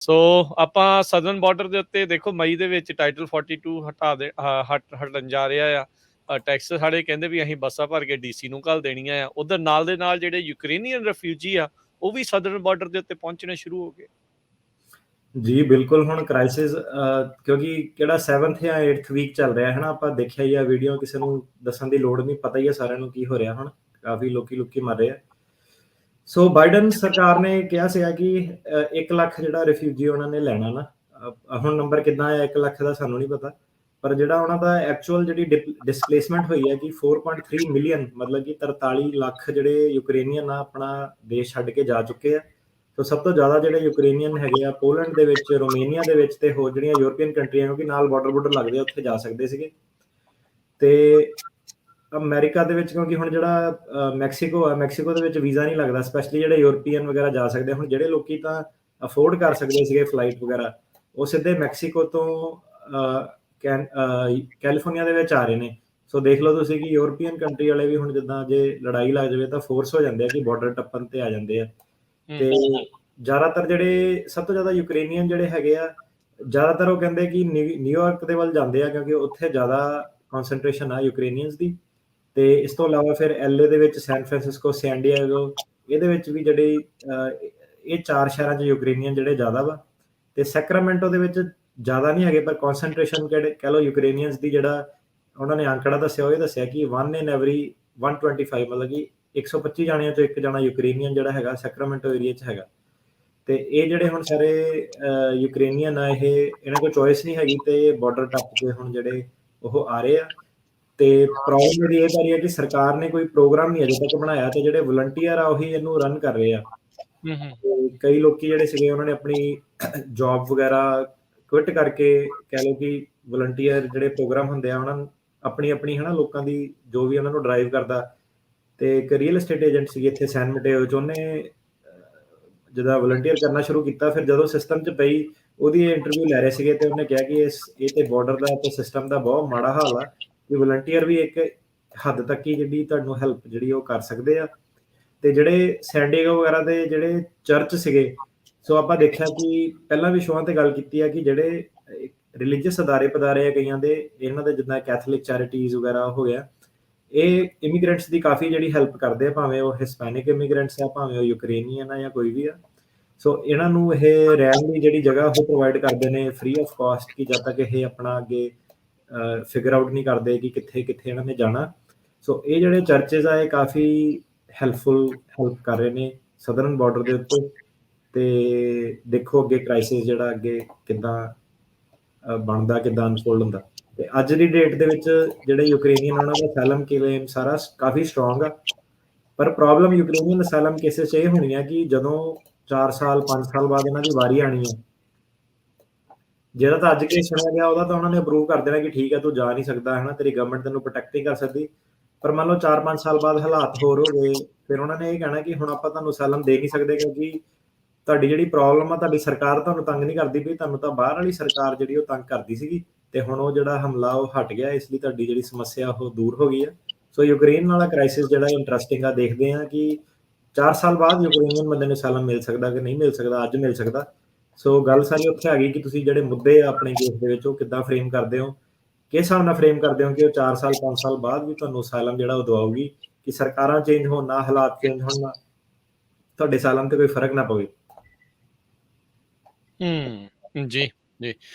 ਸੋ ਆਪਾਂ southern border ਦੇ ਉੱਤੇ ਦੇਖੋ ਮਈ ਦੇ ਵਿੱਚ ਟਾਈਟਲ 42 ਹਟਣ ਜਾ ਰਿਹਾ ਆ। ਟੈਕਸ ਸਾਡੇ ਕਹਿੰਦੇ ਵੀ ਅਸੀਂ ਬੱਸਾਂ ਭਰ ਕੇ ਡੀਸੀ ਨੂੰ ਘੱਲ ਦੇਣੀਆਂ ਆ। ਉਧਰ ਨਾਲ ਦੇ ਨਾਲ ਜਿਹੜੇ ਯੂਕਰੇਨੀਅਨ ਰੈਫਿਊਜੀ ਆ ਉਹ ਵੀ ਸਦਰਨ ਬਾਰਡਰ ਦੇ ਉੱਤੇ ਪਹੁੰਚਣੇ ਸ਼ੁਰੂ ਹੋ ਗਏ। ਜੀ ਬਿਲਕੁਲ, ਹੁਣ ਕ੍ਰਾਈਸਿਸ ਕਿਉਂਕਿ ਕਿਹੜਾ 7th ਜਾਂ 8th ਵੀਕ ਚੱਲ ਰਿਹਾ ਹੈ ਨਾ, ਆਪਾਂ ਦੇਖਿਆ ਹੀ ਆ ਵੀਡੀਓ, ਕਿਸੇ ਨੂੰ ਦੱਸਣ ਦੀ ਲੋੜ ਨਹੀਂ, ਪਤਾ ਹੀ ਆ ਸਾਰਿਆਂ ਨੂੰ ਕੀ ਹੋ ਰਿਹਾ। ਹੁਣ ਕਾਫੀ ਲੋਕੀ ਮਰ ਰਹੇ ਆ। ਸੋ ਬਾਈਡਨ ਸਰਕਾਰ ਨੇ ਕਿਹਾ ਸੀਗਾ ਕਿ 1 ਲੱਖ ਜਿਹੜਾ ਰਿਫਿਊਜੀ ਉਹਨਾਂ ਨੇ ਲੈਣਾ ਨਾ, ਹੁਣ ਨੰਬਰ ਕਿੱਦਾਂ ਆਇਆ 1 ਲੱਖ ਦਾ ਸਾਨੂੰ ਨਹੀਂ ਪਤਾ, ਪਰ ਜਿਹੜਾ ਉਹਨਾਂ ਦਾ ਐਕਚੁਅਲ ਜਿਹੜੀ ਡਿਸਪਲੇਸਮੈਂਟ ਹੋਈ ਹੈ ਕਿ 4.3 ਮਿਲੀਅਨ, ਮਤਲਬ ਕਿ 43 ਲੱਖ ਜਿਹੜੇ ਯੂਕਰੇਨੀਅਨ ਆ ਆਪਣਾ ਦੇਸ਼ ਛੱਡ ਕੇ ਜਾ ਚੁੱਕੇ ਆ। ਸੋ ਸਭ ਤੋਂ ਜ਼ਿਆਦਾ ਜਿਹੜੇ ਯੂਕਰੇਨੀਅਨ ਹੈਗੇ ਆ ਪੋਲੈਂਡ ਦੇ ਵਿੱਚ, ਰੋਮੇਨੀਆ ਦੇ ਵਿੱਚ ਤੇ ਹੋਰ ਜਿਹੜੀਆਂ ਯੂਰਪੀਅਨ ਕੰਟਰੀਆਂ, ਕਿਉਂਕਿ ਨਾਲ ਬਾਰਡਰ ਲੱਗਦੇ ਆ, ਉੱਥੇ ਜਾ ਸਕਦੇ ਸੀਗੇ। ਤੇ ਅਮਰੀਕਾ ਦੇ ਵਿੱਚ ਕਿਉਂਕਿ ਹੁਣ ਜਿਹੜਾ ਮੈਕਸੀਕੋ ਆ, ਮੈਕਸੀਕੋ ਦੇ ਵਿੱਚ ਵੀਜ਼ਾ ਨਹੀਂ ਲੱਗਦਾ, ਸਪੈਸ਼ਲੀ ਜਿਹੜੇ ਯੂਰਪੀਅਨ ਵਗੈਰਾ ਜਾ ਸਕਦੇ। ਹੁਣ ਜਿਹੜੇ ਲੋਕੀ ਤਾਂ ਅਫੋਰਡ ਕਰ ਸਕਦੇ ਸੀਗੇ ਫਲਾਈਟ ਵਗੈਰਾ, ਉਹ ਸਿੱਧੇ ਮੈਕਸੀਕੋ ਤੋਂ ਕੈਲੀਫੋਰਨੀਆ ਦੇ ਵਿੱਚ ਆ ਰਹੇ ਨੇ। ਸੋ ਦੇਖ ਲਓ ਤੁਸੀਂ ਕਿ ਯੂਰਪੀਅਨ ਕੰਟਰੀ ਵਾਲੇ ਵੀ ਹੁਣ ਜਿੱਦਾਂ ਜੇ ਲੜਾਈ ਲੱਗ ਜਾਵੇ ਤਾਂ ਫੋਰਸ ਹੋ ਜਾਂਦੇ ਆ ਕਿ ਬਾਰਡਰ ਟੱਪਣ ਤੇ ਆ ਜਾਂਦੇ ਆ। ਤੇ ਜ਼ਿਆਦਾਤਰ ਜਿਹੜੇ ਸਭ ਤੋਂ ਜ਼ਿਆਦਾ ਯੂਕਰੇਨੀਅਨ ਜਿਹੜੇ ਹੈਗੇ ਆ, ਜ਼ਿਆਦਾਤਰ ਉਹ ਕਹਿੰਦੇ ਕਿ ਨਿਊਯਾਰਕ ਦੇ ਵੱਲ ਜਾਂਦੇ ਆ, ਕਿਉਂਕਿ ਉੱਥੇ ਜ਼ਿਆਦਾ ਕਨਸੈਂਟ੍ਰੇਸ਼ਨ ਆ ਯੂਕਰੇਨੀਅਨਸ ਦੀ। ਤੇ ਇਸ ਤੋਂ ਇਲਾਵਾ ਫਿਰ LA ਦੇ ਵਿੱਚ, ਸੈਨ ਫਰਾਂਸਿਸਕੋ, ਸੈਨ ਡਿਏਗੋ, ਇਹਦੇ ਵਿੱਚ ਵੀ ਜਿਹੜੇ ਇਹ 4 ਸ਼ਹਿਰਾਂ 'ਚ ਯੂਕਰੇਨੀਅਨ ਜਿਹੜੇ ਜ਼ਿਆਦਾ ਵਾ। ਤੇ ਸੈਕਰਾਮੈਂਟੋ ਦੇ ਵਿੱਚ ਜ਼ਿਆਦਾ ਨਹੀਂ ਹੈਗੇ, ਪਰ ਕਨਸੈਂਟ੍ਰੇਸ਼ਨ ਕਹਿ ਲਓ ਯੂਕਰੇਨੀਅਨਸ ਦੀ, ਜਿਹੜਾ ਉਹਨਾਂ ਨੇ ਅੰਕੜਾ ਦੱਸਿਆ ਉਹ ਇਹ ਦੱਸਿਆ ਕਿ 1 in every 125, ਮਤਲਬ ਕਿ 125 ਜਾਣਿਆਂ ਚੋਂ 1 ਜਾਣਾ ਯੂਕਰੇਨੀਅਨ ਜਿਹੜਾ ਹੈਗਾ ਸੈਕਰਾਮੈਂਟੋ ਏਰੀਆ 'ਚ ਹੈਗਾ। ਤੇ ਇਹ ਜਿਹੜੇ ਹੁਣ ਸਾਰੇ ਯੂਕਰੇਨੀਅਨ ਆ, ਇਹਨਾਂ ਕੋਲ ਚੋਇਸ ਨਹੀਂ ਹੈਗੀ ਤੇ ਬਾਰਡਰ ਟੱਪ ਕੇ ਹੁਣ ਜਿਹੜੇ ਉਹ ਆ ਰਹੇ ਆ। ਤੇ ਪ੍ਰੋਬਲਮ ਜਿਹੜੀ ਇਹ ਪੈ ਰਹੀ ਹੈ ਕਿ ਸਰਕਾਰ ਨੇ ਕੋਈ ਪ੍ਰੋਗਰਾਮ ਨਹੀਂ ਅਜੇ ਤੱਕ ਬਣਾਇਆ, ਤੇ ਜਿਹੜੇ ਵਲੰਟੀਅਰ ਆ ਉਹੀ ਇਹਨੂੰ ਰਨ ਕਰ ਰਹੇ ਆ। ਕਈ ਲੋਕੀ ਜਿਹੜੇ ਸੀਗੇ ਉਹਨਾਂ ਨੇ ਆਪਣੀ ਜੌਬ ਵਗੈਰਾ ਕੁਇਟ ਕਰਕੇ, ਕਹਿ ਲਓ ਕਿ ਵਲੰਟੀਅਰ ਜਿਹੜੇ ਪ੍ਰੋਗਰਾਮ ਹੁੰਦੇ ਆ, ਉਹਨਾਂ ਨੂੰ ਆਪਣੀ ਹਨਾ ਲੋਕਾਂ ਦੀ ਜੋ ਵੀ ਉਹਨਾਂ ਨੂੰ ਡਰਾਈਵ ਕਰਦਾ। ਤੇ ਇੱਕ ਰੀਅਲ ਐਸਟੇਟ ਏਜੰਟ ਸੀ ਇੱਥੇ ਸੈਨ ਮਟੇਓ 'ਚ, ਉਹਨੇ ਜਦੋਂ ਵਲੰਟੀਅਰ ਕਰਨਾ ਸ਼ੁਰੂ ਕੀਤਾ, ਫਿਰ ਜਦੋਂ ਸਿਸਟਮ 'ਚ ਪਈ ਉਹਦੀ ਇੰਟਰਵਿਊ ਲੈ ਰਹੇ ਸੀਗੇ, ਤੇ ਉਹਨੇ ਕਿਹਾ ਕਿ ਇਹ ਤੇ ਬਾਰਡਰ ਦਾ ਤੇ ਸਿਸਟਮ ਦਾ ਬਹੁਤ ਮਾੜਾ ਹਾਲ ਆ, ਕਿ ਵਲੰਟੀਅਰ ਵੀ ਇੱਕ ਹੱਦ ਤੱਕ ਹੀ ਜਿਹੜੀ ਤੁਹਾਨੂੰ ਹੈਲਪ ਜਿਹੜੀ ਉਹ ਕਰ ਸਕਦੇ ਆ। ਤੇ ਜਿਹੜੇ ਸੈਨ ਡਿਏਗੋ ਵਗੈਰਾ ਦੇ ਜਿਹੜੇ ਚਰਚ ਸੀਗੇ, ਸੋ ਆਪਾਂ ਦੇਖਿਆ ਕਿ ਪਹਿਲਾਂ ਵੀ ਸ਼ੋਆਂ ਤੇ ਗੱਲ ਕੀਤੀ ਆ ਕਿ ਜਿਹੜੇ ਰਿਲੀਜੀਅਸ ਅਦਾਰੇ ਆ ਕਈਆਂ ਦੇ, ਇਹਨਾਂ ਦੇ ਜਿੱਦਾਂ ਕੈਥੋਲਿਕ ਚੈਰਿਟੀਜ਼ ਵਗੈਰਾ ਹੋ ਗਿਆ, ਇਹ ਇਮੀਗ੍ਰੈਂਟਸ ਦੀ ਕਾਫੀ ਜਿਹੜੀ ਹੈਲਪ ਕਰਦੇ ਆ, ਭਾਵੇਂ ਉਹ ਹਿਸਪੈਨਿਕ ਇਮੀਗ੍ਰੈਂਟਸ ਆ, ਭਾਵੇਂ ਉਹ ਯੂਕਰੇਨੀਅਨ ਆ ਜਾਂ ਕੋਈ ਵੀ ਆ। ਸੋ ਇਹਨਾਂ ਨੂੰ ਇਹ ਰਹਿਣ ਦੀ ਜਿਹੜੀ ਜਗ੍ਹਾ ਉਹ ਪ੍ਰੋਵਾਈਡ ਕਰਦੇ ਨੇ ਫ੍ਰੀ ਆਫ ਕਾਸਟ, ਕਿ ਜਦ ਤੱਕ ਇਹ ਆਪਣਾ ਅੱਗੇ ਫਿਗਰ ਆਊਟ ਨਹੀਂ ਕਰਦੇ ਕਿ ਕਿੱਥੇ ਇਹਨਾਂ ਨੇ ਜਾਣਾ। ਸੋ ਇਹ ਜਿਹੜੇ ਚਰਚਿਸ ਆ ਇਹ ਕਾਫੀ ਹੈਲਪ ਕਰ ਰਹੇ ਨੇ ਸਦਰਨ ਬਾਰਡਰ ਦੇ ਉੱਤੇ। ਤੇ ਦੇਖੋ ਅੱਗੇ ਕ੍ਰਾਈਸਿਸ ਜਿਹੜਾ ਅੱਗੇ ਕਿੱਦਾਂ ਬਣਦਾ, ਕਿੱਦਾਂ ਅਨਫੋਲਡ ਹੁੰਦਾ। ਤੇ ਅੱਜ ਦੀ ਡੇਟ ਦੇ ਵਿੱਚ ਜਿਹੜੇ ਯੂਕਰੇਨੀਅਨ ਉਹਨਾਂ ਦਾ ਅਸਾਈਲਮ ਕਲੇਮ ਸਾਰਾ ਕਾਫੀ ਸਟਰੋਂਗ ਆ, ਪਰ ਪ੍ਰੋਬਲਮ ਯੂਕਰੇਨੀਅਨ ਅਸਾਈਲਮ ਕੇਸਿਸ 'ਚ ਇਹ ਹੋਣੀ ਆ ਕਿ ਜਦੋਂ 4 ਸਾਲ 5 ਸਾਲ ਬਾਅਦ ਇਹਨਾਂ ਦੀ ਵਾਰੀ ਆਣੀ ਹੈ, ਜਿਹੜਾ ਤਾਂ ਅੱਜ ਕੇਸ ਸੁਣਿਆ ਗਿਆ ਉਹਦਾ ਤਾਂ ਉਹਨਾਂ ਨੇ ਅਪਰੂਵ ਕਰ ਦੇਣਾ ਕਿ ਠੀਕ ਹੈ ਤੂੰ ਜਾ ਨਹੀਂ ਸਕਦਾ, ਹੈ ਨਾ, ਤੇਰੀ ਗਵਰਨਮੈਂਟ ਤੈਨੂੰ ਪ੍ਰੋਟੈਕਟ ਨਹੀਂ ਕਰ ਸਕਦੀ। ਪਰ ਮੰਨ ਲਓ 4-5 ਸਾਲ ਬਾਅਦ ਹਾਲਾਤ ਹੋਰ ਹੋ ਗਏ, ਫਿਰ ਉਹਨਾਂ ਨੇ ਇਹ ਕਹਿਣਾ ਕਿ ਹੁਣ ਆਪਾਂ ਤੁਹਾਨੂੰ ਅਸਾਈਲਮ ਦੇ ਨਹੀਂ ਸਕਦੇ, ਕਿਉਂਕਿ ਤੁਹਾਡੀ ਜਿਹੜੀ ਪ੍ਰੋਬਲਮ ਆ, ਤੁਹਾਡੀ ਸਰਕਾਰ ਤੁਹਾਨੂੰ ਤੰਗ ਨਹੀਂ ਕਰਦੀ ਪਈ, ਤੁਹਾਨੂੰ ਤਾਂ ਬਾਹਰ ਵਾਲੀ ਸਰਕਾਰ ਜਿਹੜੀ ਉਹ ਤੰਗ ਕਰਦੀ ਸੀਗੀ, ਤੇ ਹੁਣ ਉਹ ਜਿਹੜਾ ਹਮਲਾ ਉਹ ਹਟ ਗਿਆ, ਇਸ ਲਈ ਤੁਹਾਡੀ ਜਿਹੜੀ ਸਮੱਸਿਆ ਉਹ ਦੂਰ ਹੋ ਗਈ ਆ। ਸੋ ਯੂਕਰੇਨ ਵਾਲਾ ਕ੍ਰਾਈਸਿਸ ਜਿਹੜਾ ਇੰਟਰਸਟਿੰਗ ਆ, ਦੇਖਦੇ ਆ ਕਿ 4 ਸਾਲ ਬਾਅਦ ਯੂਕਰੇਨੀਅਨ ਬੰਦੇ ਨੂੰ ਅਸਾਈਲਮ ਮਿਲ ਸਕਦਾ ਕਿ ਨਹੀਂ ਮਿਲ ਸਕਦਾ, ਅੱਜ ਮਿਲ ਸਕਦਾ। ਸੋ ਗੱਲ ਸਾਰੀ ਉੱਥੇ ਆ ਗਈ ਕਿ ਤੁਸੀਂ ਜਿਹੜੇ ਮੁੱਦੇ ਆ ਆਪਣੇ ਕੇਸ ਦੇ ਵਿੱਚ ਉਹ ਕਿੱਦਾਂ ਫਰੇਮ ਕਰਦੇ ਹੋ, ਕਿਸ ਹਿਸਾਬ ਨਾਲ ਫਰੇਮ ਕਰਦੇ ਹੋ ਕਿ ਉਹ 4 ਸਾਲ 5 ਸਾਲ ਬਾਅਦ ਵੀ ਤੁਹਾਨੂੰ ਅਸਾਈਲਮ ਜਿਹੜਾ ਉਹ ਦਵਾਊਗੀ, ਕਿ ਸਰਕਾਰਾਂ ਚੇਂਜ ਹੋਣ ਨਾ, ਹਾਲਾਤ ਚੇਂਜ ਹੋਣ ਨਾ, ਤੁਹਾਡੇ ਅਸਾਈਲਮ ਤੇ ਕੋਈ ਫਰਕ ਨਾ ਪਵੇ। ਜੀ।